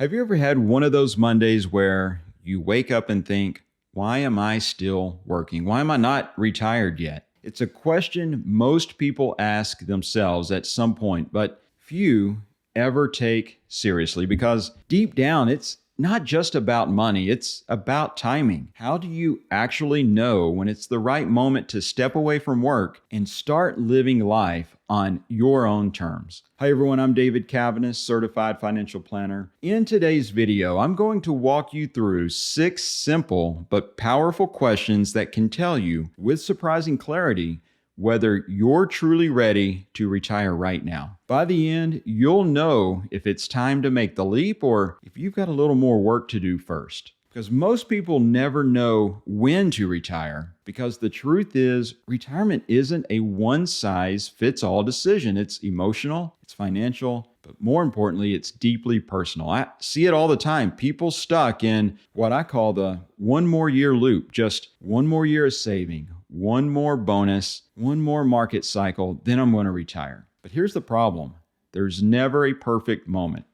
Have you ever had one of those Mondays where you wake up and think, why am I still working? Why am I not retired yet? It's a question most people ask themselves at some point, but few ever take seriously because deep down, it's not just about money, it's about timing. How do you actually know when it's the right moment to step away from work and start living life on your own terms? Hi everyone, I'm David Caviness, Certified Financial Planner. In today's video, I'm going to walk you through 6 simple but powerful questions that can tell you with surprising clarity whether you're truly ready to retire right now. By the end, you'll know if it's time to make the leap or if you've got a little more work to do first. Because most people never know when to retire, because the truth is, retirement isn't a one-size-fits-all decision. It's emotional, it's financial, but more importantly, it's deeply personal. I see it all the time. People stuck in what I call the one more year loop, just one more year of saving, one more bonus, one more market cycle, then I'm going to retire. But here's the problem. There's never a perfect moment.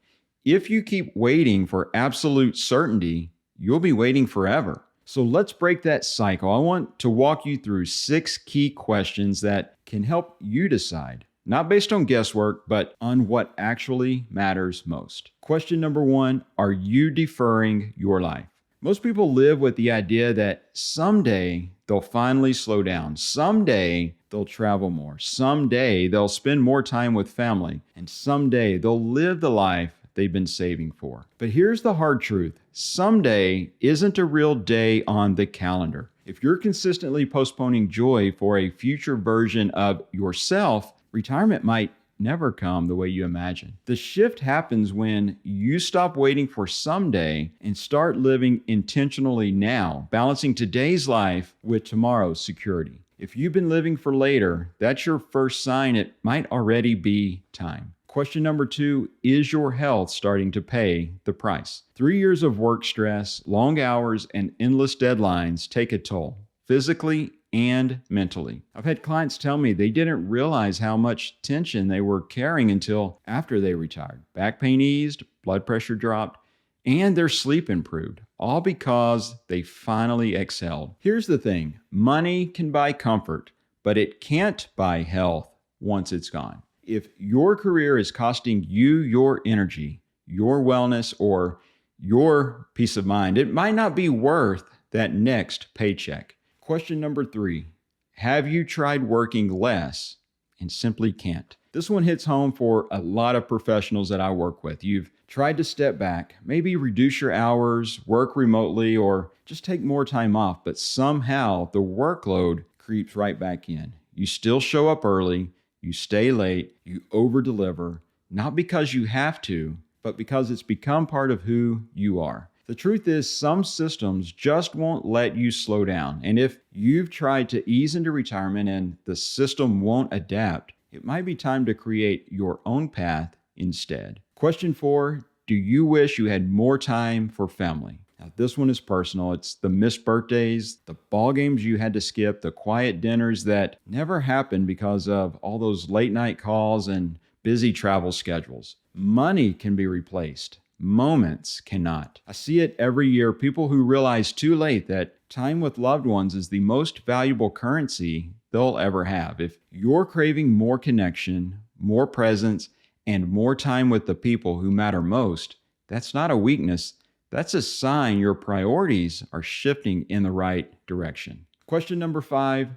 If you keep waiting for absolute certainty, you'll be waiting forever. So let's break that cycle. I want to walk you through 6 key questions that can help you decide, not based on guesswork, but on what actually matters most. Question number 1, are you deferring your life? Most people live with the idea that someday they'll finally slow down. Someday they'll travel more. Someday they'll spend more time with family. And someday they'll live the life they've been saving for. But here's the hard truth. Someday isn't a real day on the calendar. If you're consistently postponing joy for a future version of yourself, retirement might never come the way you imagine. The shift happens when you stop waiting for someday and start living intentionally now, balancing today's life with tomorrow's security. If you've been living for later, that's your first sign it might already be time. Question number 2, is your health starting to pay the price? 3 years of work stress, long hours, and endless deadlines take a toll, physically and mentally. I've had clients tell me they didn't realize how much tension they were carrying until after they retired. Back pain eased, blood pressure dropped, and their sleep improved, all because they finally exhaled. Here's the thing, money can buy comfort, but it can't buy health once it's gone. If your career is costing you your energy, your wellness, or your peace of mind, it might not be worth that next paycheck. Question number 3, have you tried working less and simply can't? This one hits home for a lot of professionals that I work with. You've tried to step back, maybe reduce your hours, work remotely, or just take more time off, but somehow the workload creeps right back in. You still show up early, you stay late, you over-deliver, not because you have to, but because it's become part of who you are. The truth is, some systems just won't let you slow down. And if you've tried to ease into retirement and the system won't adapt, it might be time to create your own path instead. Question 4, do you wish you had more time for family? Now, this one is personal. It's the missed birthdays, the ball games you had to skip, the quiet dinners that never happened because of all those late night calls and busy travel schedules. Money can be replaced. Moments cannot. I see it every year. People who realize too late that time with loved ones is the most valuable currency they'll ever have. If you're craving more connection, more presence, and more time with the people who matter most, that's not a weakness. That's a sign your priorities are shifting in the right direction. Question number 5,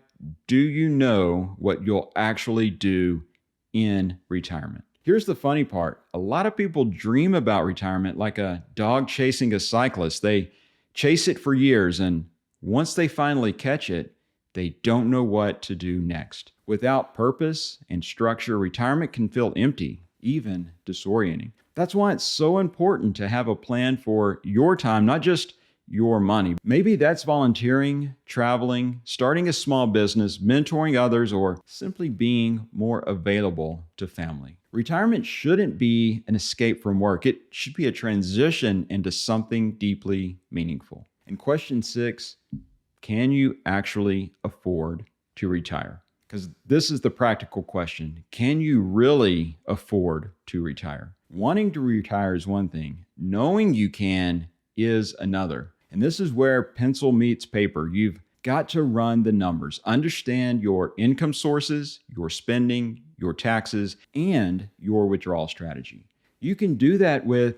do you know what you'll actually do in retirement? Here's the funny part. A lot of people dream about retirement like a dog chasing a cyclist. They chase it for years, and once they finally catch it, they don't know what to do next. Without purpose and structure, retirement can feel empty, even disorienting. That's why it's so important to have a plan for your time, not just your money. Maybe that's volunteering, traveling, starting a small business, mentoring others, or simply being more available to family. Retirement shouldn't be an escape from work. It should be a transition into something deeply meaningful. And question 6, can you actually afford to retire? Because this is the practical question. Can you really afford to retire? Wanting to retire is one thing. knowing you can is another. And this is where pencil meets paper. You've got to run the numbers, understand your income sources, your spending, your taxes, and your withdrawal strategy. You can do that with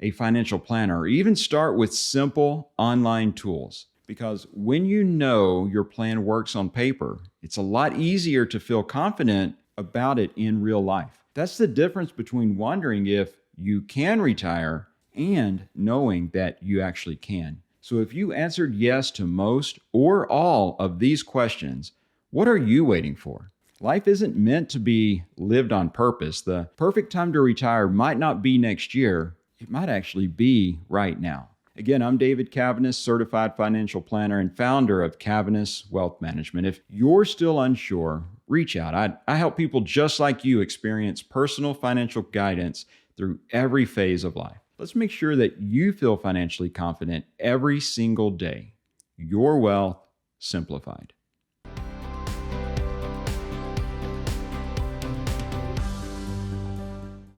a financial planner, or even start with simple online tools. Because when you know your plan works on paper, it's a lot easier to feel confident about it in real life. That's the difference between wondering if you can retire and knowing that you actually can. So if you answered yes to most or all of these questions, what are you waiting for? Life isn't meant to be lived on purpose. The perfect time to retire might not be next year. It might actually be right now. Again, I'm David Caviness, certified financial planner and founder of Caviness Wealth Management. If you're still unsure, reach out. I help people just like you experience personal financial guidance through every phase of life. Let's make sure that you feel financially confident every single day. Your wealth simplified.